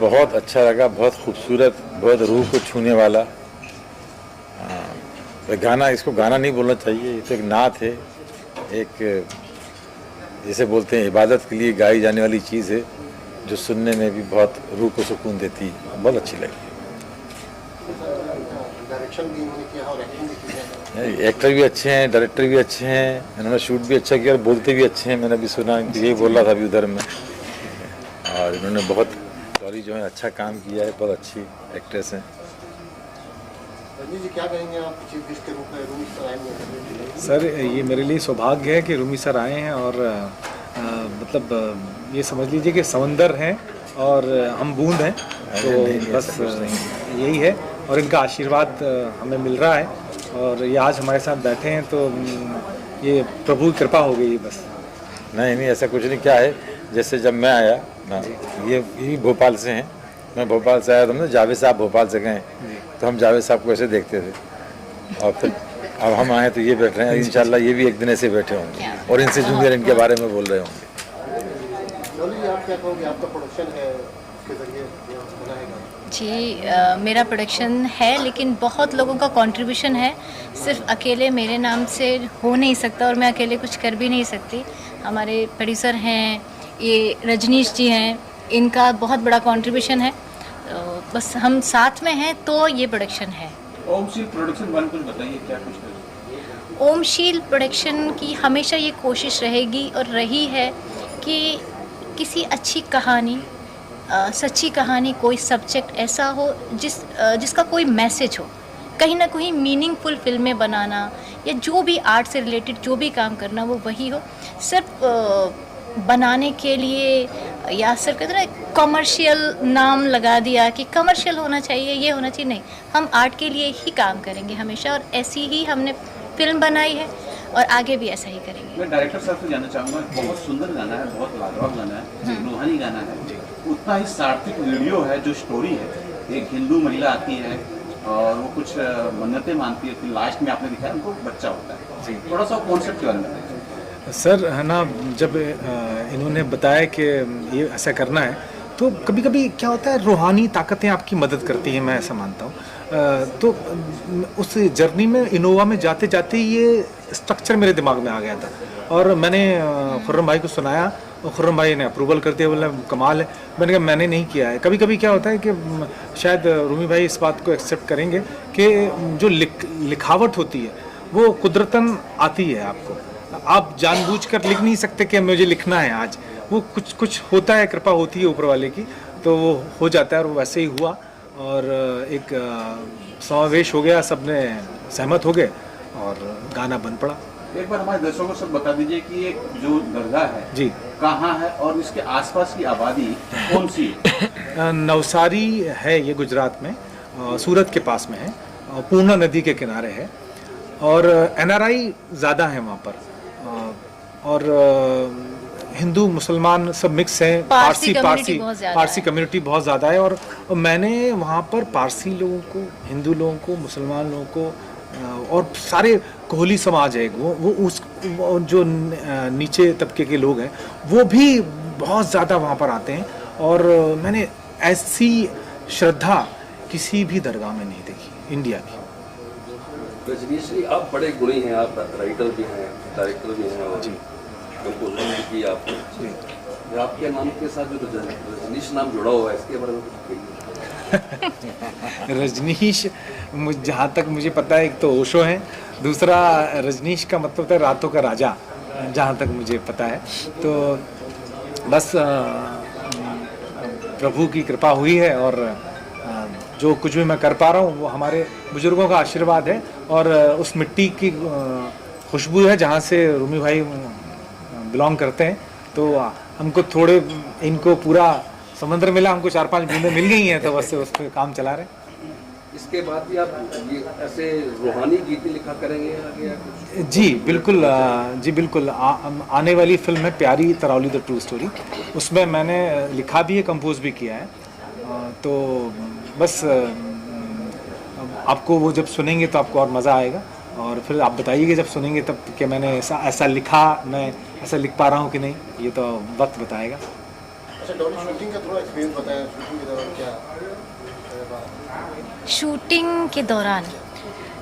बहुत अच्छा लगा, बहुत खूबसूरत, बहुत रूह को छूने वाला गाना। इसको गाना नहीं बोलना चाहिए, ये तो एक नात है, एक जैसे बोलते हैं इबादत के लिए गाई जाने वाली चीज़ है, जो सुनने में भी बहुत रूह को सुकून देती है, बहुत अच्छी लगी। डायरेक्शन भी इन्होंने किया और एक्टिंग भी की है। एक्टर भी अच्छे हैं, डायरेक्टर भी अच्छे हैं, इन्होंने शूट भी अच्छा किया और बोलते भी अच्छे हैं। मैंने अभी सुना, यही बोल रहा था अभी उधर में। और इन्होंने बहुत गौरी जो है अच्छा काम किया है, बहुत अच्छी एक्ट्रेस हैं। रजनी जी क्या कहेंगे आप चीफ गेस्ट के रूप में रूमी सर आए हुए हैं? सर ये मेरे लिए सौभाग्य है कि रूमी सर आए हैं और ये समझ लीजिए कि समंदर हैं और हम बूंद हैं, तो बस यही है। और इनका आशीर्वाद हमें मिल रहा है और ये आज हमारे साथ बैठे हैं, तो ये प्रभु की कृपा हो गई बस। नहीं नहीं, ऐसा कुछ नहीं। क्या है, जैसे जब मैं आया ना, ये भोपाल से हैं, मैं भोपाल से आया, तुमने जावेद साहब भोपाल से गए, तो हम जावेद साहब को ऐसे देखते थे, और फिर अब हम आए तो ये बैठ रहे हैं। इंशाल्लाह ये भी एक दिन ऐसे बैठे होंगे और इनसे जूनियर इनके बारे में बोल रहे होंगे। गौरी जी आप क्या कहोगे, आपका प्रोडक्शन है, उसके जरिए बनाएगा? जी मेरा प्रोडक्शन है, लेकिन बहुत लोगों का कंट्रीब्यूशन है। सिर्फ अकेले मेरे नाम से हो नहीं सकता और मैं अकेले कुछ कर भी नहीं सकती। हमारे प्रोड्यूसर हैं, ये रजनीश जी हैं, इनका बहुत बड़ा कंट्रीब्यूशन है। तो बस हम साथ में हैं तो ये प्रोडक्शन है। ओमशील प्रोडक्शन वन कुछ बताइए, क्या कुछ है? ओमशील प्रोडक्शन की हमेशा ये कोशिश रहेगी और रही है कि किसी अच्छी कहानी, सच्ची कहानी, कोई सब्जेक्ट ऐसा हो जिसका कोई मैसेज हो, कहीं ना कहीं मीनिंगफुल फिल्में बनाना या जो भी आर्ट से रिलेटेड जो भी काम करना वो वही हो। सिर्फ बनाने के लिए या सिर्फ कहते ना कमर्शियल नाम लगा दिया कि कमर्शियल होना चाहिए, ये होना चाहिए, नहीं। हम आर्ट के लिए ही काम करेंगे हमेशा, और ऐसी ही हमने फिल्म बनाई है और आगे भी ऐसा ही करेंगे। मैं डायरेक्टर साहब से जानना चाहूँगा, बहुत सुंदर गाना है, बहुत लाजवाब गाना है, रूहानी गाना है, उतना ही सार्थक वीडियो है, जो स्टोरी है, एक हिंदू महिला आती है और वो कुछ मन्नतें मानती है, फिर लास्ट में आपने दिखाया उनको बच्चा होता है। थोड़ा सा कॉन्सेप्ट के बारे में बताइए। सर है ना, जब इन्होंने बताया कि ये ऐसा करना है, तो कभी कभी क्या होता है, रूहानी ताकतें आपकी मदद करती हैं, मैं ऐसा मानता हूँ। तो उस जर्नी में इनोवा में जाते जाते ये स्ट्रक्चर मेरे दिमाग में आ गया था और मैंने खुर्रम भाई को सुनाया और खुर्रम भाई ने अप्रूवल कर दिया, बोला कमाल है। मैंने कहा मैंने नहीं किया है। कभी कभी क्या होता है कि शायद रूमी भाई इस बात को एक्सेप्ट करेंगे कि जो लिखावट होती है वो कुदरतन आती है आपको, आप जानबूझकर लिख नहीं सकते कि मुझे लिखना है आज, वो कुछ कुछ होता है, कृपा होती है ऊपर वाले की, तो वो हो जाता है और वो वैसे ही हुआ और एक समावेश हो गया, सबने सहमत हो गए और गाना बन पड़ा। एक बार हमारे दर्शकों को सब बता दीजिए कि ये जो दरगाह है जी कहाँ है और इसके आसपास की आबादी कौन सी है? नवसारी है, ये गुजरात में, सूरत के पास में है, पूर्णा नदी के किनारे है और एनआरआई ज़्यादा है वहाँ पर, और हिंदू मुसलमान सब मिक्स हैं, पारसी कम्युनिटी बहुत ज़्यादा है। और मैंने वहाँ पर पारसी लोगों को, हिंदू लोगों को, मुसलमान लोगों को और सारे कोहली समाज है, वो जो नीचे तबके के लोग हैं वो भी बहुत ज़्यादा वहाँ पर आते हैं। और मैंने ऐसी श्रद्धा किसी भी दरगाह में नहीं देखी इंडिया की। रजनीश जी आप बड़े गुणी हैं, आप राइटर भी हैं, डायरेक्टर भी हैं और कंपोजर भी की आप। आपके नाम के साथ जो रजनीश नाम जुड़ा हुआ है, इसके बारे में कुछ कहिए। रजनीश, जहाँ तक मुझे पता है, एक तो ओशो है, दूसरा रजनीश का मतलब होता है रातों का राजा, जहाँ तक मुझे पता है। तो बस प्रभु की कृपा हुई है और जो कुछ भी मैं कर पा रहा हूँ वो हमारे बुजुर्गों का आशीर्वाद है और उस मिट्टी की खुशबू है जहाँ से रूमी भाई बिलोंग करते हैं। तो हमको थोड़े, इनको पूरा समंदर मिला, हमको 4-5 बूंदें मिल गई हैं, तो बस उस पर काम चला रहे। इसके बाद भी आप ये ऐसे रूहानी गीत लिखा करेंगे आगे या कुछ? जी बिल्कुल, जी बिल्कुल। आने वाली फिल्म है प्यारी तरावली द ट्रू स्टोरी, उसमें मैंने लिखा भी है, कंपोज भी किया है। तो बस आपको वो जब सुनेंगे तो आपको और मज़ा आएगा और फिर आप बताइएगा जब सुनेंगे तब कि मैंने ऐसा लिखा, मैं ऐसा लिख पा रहा हूँ कि नहीं, ये तो वक्त बताएगा। अच्छा डॉली शूटिंग का थोड़ा एक्सपीरियंस बताएं, शूटिंग के दौरान क्या रहा?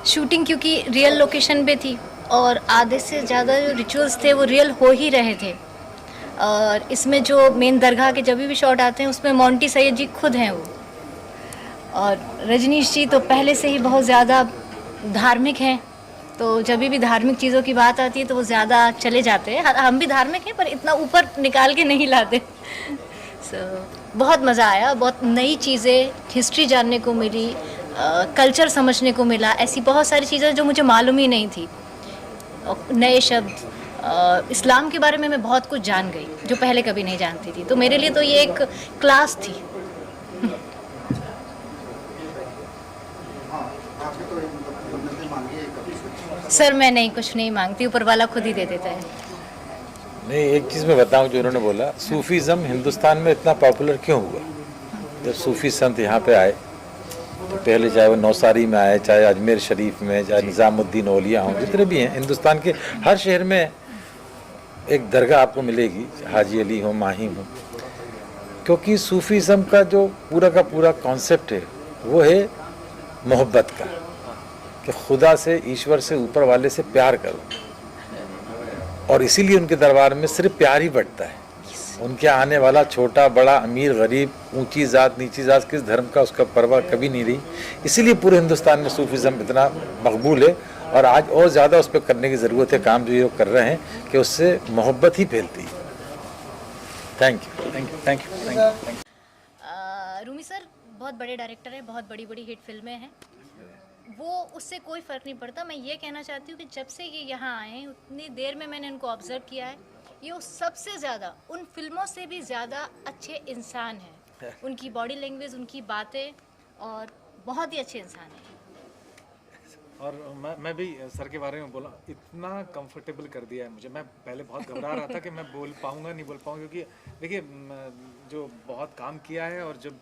शूटिंग क्योंकि रियल लोकेशन पे थी और आधे से ज़्यादा जो रिचुअल्स थे वो रियल हो ही रहे थे। और इसमें जो मेन दरगाह के जब भी शॉट आते हैं उसमें मोंटी सैयद जी खुद हैं वो, और रजनीश जी तो पहले से ही बहुत ज़्यादा धार्मिक हैं, तो जब भी धार्मिक चीज़ों की बात आती है तो वो ज़्यादा चले जाते हैं। हम भी धार्मिक हैं पर इतना ऊपर निकाल के नहीं लाते। बहुत मज़ा आया, बहुत नई चीज़ें, हिस्ट्री जानने को मिली, कल्चर समझने को मिला, ऐसी बहुत सारी चीज़ें जो मुझे मालूम ही नहीं थी, नए शब्द, इस्लाम के बारे में मैं बहुत कुछ जान गई जो पहले कभी नहीं जानती थी, तो मेरे लिए तो ये एक क्लास थी। आपने तो मन्नतें मांगी है कभी? सर मैं नहीं, कुछ नहीं मांगती, ऊपर वाला खुद ही दे देता है। नहीं, एक चीज़ मैं बताऊं जो उन्होंने बोला, सूफीज़म हिंदुस्तान में इतना पॉपुलर क्यों हुआ? जब सूफी संत यहाँ पे आए, पहले चाहे वो नौसारी में आए, चाहे अजमेर शरीफ में, चाहे निज़ामुद्दीन औलिया हों, जितने भी हैं हिंदुस्तान के हर शहर में एक दरगाह आपको मिलेगी, हाजी अली हो, माही हो, क्योंकि सूफीज़म का जो पूरा कॉन्सेप्ट है वो है मोहब्बत का, कि खुदा से, ईश्वर से, ऊपर वाले से प्यार करो, और इसीलिए उनके दरबार में सिर्फ प्यार ही बढ़ता है। उनके आने वाला छोटा बड़ा, अमीर गरीब, ऊंची जात नीची जात, किस धर्म का उसका परवाह कभी नहीं रही। इसीलिए पूरे हिंदुस्तान में सूफीज़म इतना मकबूल है, और आज और ज़्यादा उस पर करने की ज़रूरत है, काम जो ये लोग कर रहे हैं कि उससे मोहब्बत ही फैलती है। Thank you. रूमी सर बहुत बड़े डायरेक्टर हैं, बहुत बड़ी बड़ी हिट फिल्में हैं, वो उससे कोई फ़र्क नहीं पड़ता। मैं ये कहना चाहती हूँ कि जब से ये यहाँ आए हैं उतनी देर में मैंने इनको ऑब्ज़र्व किया है, ये सबसे ज़्यादा उन फिल्मों से भी ज़्यादा अच्छे इंसान हैं। उनकी बॉडी लैंग्वेज, उनकी बातें, और बहुत ही अच्छे इंसान हैं। और मैं भी सर के बारे में बोला, इतना कंफर्टेबल कर दिया है मुझे। मैं पहले बहुत घबरा रहा था कि मैं बोल पाऊँगा नहीं बोल पाऊँगा, क्योंकि देखिए जो बहुत काम किया है, और जब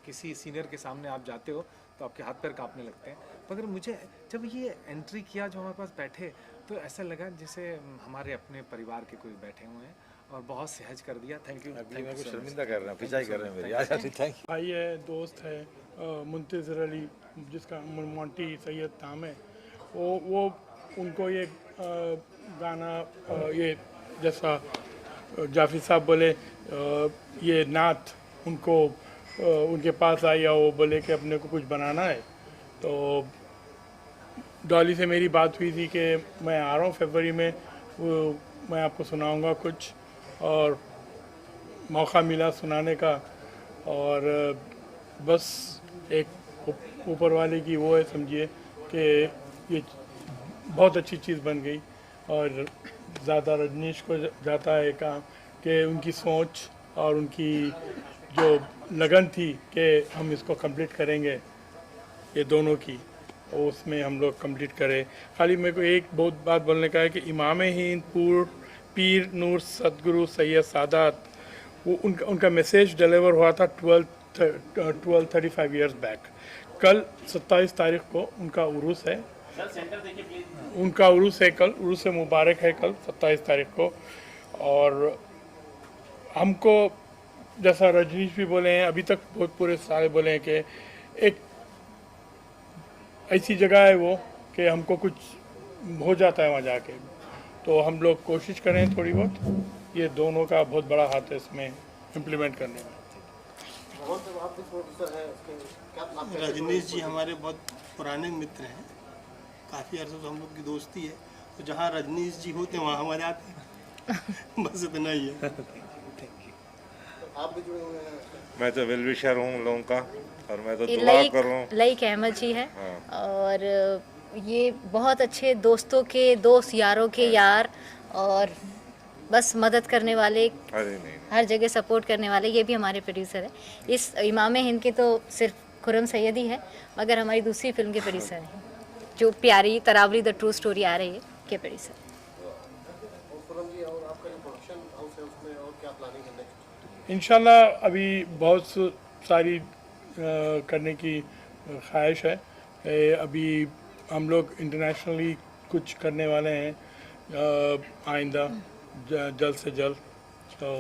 किसी सीनियर के सामने आप जाते हो तो आपके हाथ पैर कांपने लगते हैं। मगर मुझे जब ये एंट्री किया, जो हमारे पास बैठे, तो ऐसा लगा जैसे हमारे अपने परिवार के कोई बैठे हुए हैं, और बहुत सहज कर दिया। Thank you. अभी मैं कुछ शर्मिंदा कर रहा हूँ, पिचाई कर रहे हैं मेरी। आज थैंक यू। भाई है, दोस्त है, मुंतज़र अली, जिसका मोंटी सैयद नाम है, वो उनको ये गाना, ये जैसा जाफी साहब बोले, ये नात उनको उनके पास आई, या वो बोले कि अपने को कुछ बनाना है, तो डॉली से मेरी बात हुई थी कि मैं आ रहा हूँ फरवरी में, वो मैं आपको सुनाऊंगा कुछ, और मौका मिला सुनाने का, और बस एक ऊपर वाले की वो है, समझिए कि ये बहुत अच्छी चीज़ बन गई। और ज़्यादा रजनीश को जाता है काम कि उनकी सोच और उनकी जो लगन थी कि हम इसको कंप्लीट करेंगे, ये दोनों की, उसमें हम लोग कंप्लीट करें। खाली मेरे को एक बहुत बात बोलने का है कि इमाम हिंद पीर नूर सदगुरु सैयद सादात, वो उनका मैसेज डिलीवर हुआ था 1235 ईयर्स बैक। कल 27 तारीख को उनका उरूस है, उनका उरूस है कल, उरूस मुबारक है कल 27 तारीख को। और हमको जैसा रजनीश भी बोले हैं, अभी तक बहुत पूरे सारे बोले हैं कि एक ऐसी जगह है वो कि हमको कुछ हो जाता है वहाँ जाके, तो हम लोग कोशिश करें थोड़ी बहुत। ये दोनों का बहुत बड़ा हाथ है इसमें इम्प्लीमेंट करने में। आप भी प्रोड्यूसर हैं, क्या आप कैसे रजनीश जी हमारे बहुत पुराने मित्र हैं, काफ़ी अर्सों से हम लोग की दोस्ती है, तो जहाँ रजनीश जी होते हैं वहाँ हमारे आते हैं। बस इतना ही है। आप भी जुड़े हुए हैं? मैं तो वेल विशर हूँ उन लोगों का, और मैं तो दुआ कर रहा हूँ। लईक अहमद जी है, और ये बहुत अच्छे दोस्तों के दोस्त, यारों के यार, और बस मदद करने वाले, अरे नहीं, हर जगह सपोर्ट करने वाले, ये भी हमारे प्रोड्यूसर हैं। इस इमाम हिंद के तो सिर्फ खुर्रम सैयद ही है, मगर हमारी दूसरी फिल्म के प्रोड्यूसर हैं, जो प्यारी तरावली द ट्रू स्टोरी आ रही है के प्रोड्यूसर। और खुर्रम जी, और आपका जो प्रोडक्शन हाउस है उसमें और क्या प्लानिंग है नेक्स्ट? इंशाल्लाह अभी बहुत सारी करने की ख्वाहिश है। अभी हम लोग इंटरनेशनली कुछ करने वाले हैं आइंदा, जल्द से जल्द। तो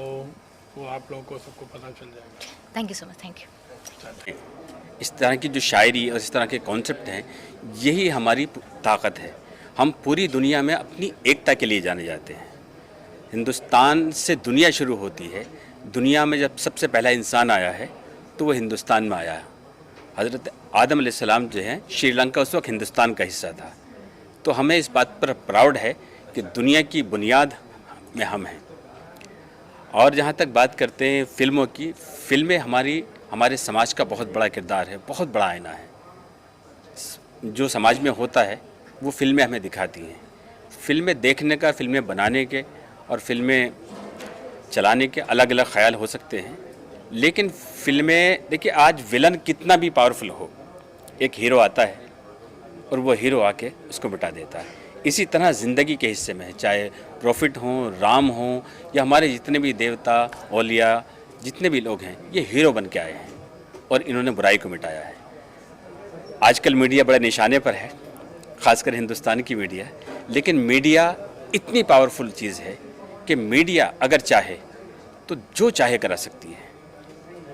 वो आप लोगों को सबको पता चल जाएगा। Thank you so much, thank you. इस तरह की जो शायरी और इस तरह के कॉन्सेप्ट हैं, यही हमारी ताकत है। हम पूरी दुनिया में अपनी एकता के लिए जाने जाते हैं। हिंदुस्तान से दुनिया शुरू होती है। दुनिया में जब सबसे पहला इंसान आया है तो वो हिंदुस्तान में आया। हज़रत आदम अलैहिस्सलाम जो हैं, श्रीलंका उस वक्त हिंदुस्तान का हिस्सा था। तो हमें इस बात पर प्राउड है कि दुनिया की बुनियाद में हम हैं। और जहाँ तक बात करते हैं फ़िल्मों की, फ़िल्में हमारे समाज का बहुत बड़ा किरदार है, बहुत बड़ा आईना है। जो समाज में होता है वो फ़िल्में हमें दिखाती हैं। फ़िल्में देखने का, फ़िल्में बनाने के और फ़िल्में चलाने के अलग अलग ख्याल हो सकते हैं, लेकिन फ़िल्में देखिए, आज विलन कितना भी पावरफुल हो, एक हीरो आता है और वो हीरो आके उसको मिटा देता है। इसी तरह ज़िंदगी के हिस्से में है, चाहे प्रॉफिट हों, राम हों, या हमारे जितने भी देवता, औलिया, जितने भी लोग हैं, ये हीरो बन के आए हैं और इन्होंने बुराई को मिटाया है। आजकल मीडिया बड़े निशाने पर है, ख़ासकर हिंदुस्तान की मीडिया, लेकिन मीडिया इतनी पावरफुल चीज़ है कि मीडिया अगर चाहे तो जो चाहे करा सकती है।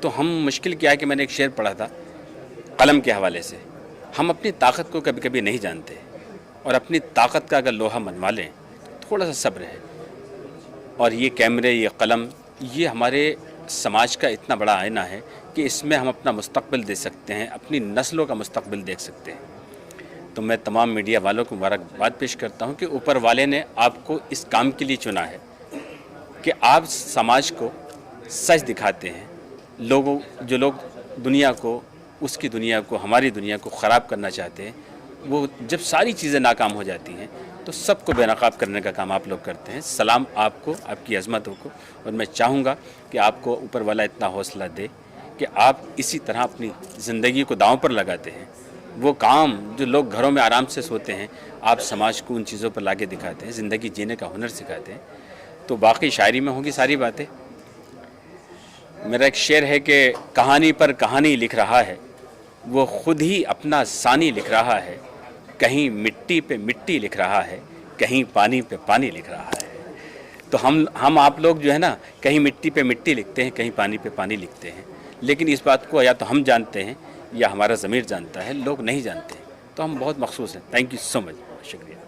तो हम मुश्किल क्या है कि मैंने एक शेर पढ़ा था कलम के हवाले से, हम अपनी ताकत को कभी कभी नहीं जानते, और अपनी ताकत का अगर लोहा मनवा लें, थोड़ा सा सब्र है। और ये कैमरे, ये कलम, ये हमारे समाज का इतना बड़ा आईना है कि इसमें हम अपना मुस्तकबिल दे सकते हैं, अपनी नस्लों का मुस्तकबिल देख सकते हैं। तो मैं तमाम मीडिया वालों को मुबारकबाद पेश करता हूं कि ऊपर वाले ने आपको इस काम के लिए चुना है कि आप समाज को सच दिखाते हैं। जो लोग दुनिया को, उसकी दुनिया को, हमारी दुनिया को ख़राब करना चाहते हैं, वो जब सारी चीज़ें नाकाम हो जाती हैं तो सबको बेनकाब करने का काम आप लोग करते हैं। सलाम आपको, आपकी अज़मतों को, और मैं चाहूँगा कि आपको ऊपर वाला इतना हौसला दे कि आप इसी तरह अपनी ज़िंदगी को दांव पर लगाते हैं। वो काम जो लोग घरों में आराम से सोते हैं, आप समाज को उन चीज़ों पर लाके दिखाते हैं, ज़िंदगी जीने का हुनर सिखाते हैं। तो बाकी शायरी में होंगी सारी बातें। मेरा एक शेर है कि कहानी पर कहानी लिख रहा है, वो खुद ही अपना सानी लिख रहा है। कहीं मिट्टी पे मिट्टी लिख रहा है, कहीं पानी पे पानी लिख रहा है। तो हम आप लोग जो है ना, कहीं मिट्टी पे मिट्टी लिखते हैं, कहीं पानी पे पानी लिखते हैं, लेकिन इस बात को या तो हम जानते हैं या हमारा ज़मीर जानता है, लोग नहीं जानते। तो हम बहुत मखसूस हैं। थैंक यू सो मच, शुक्रिया।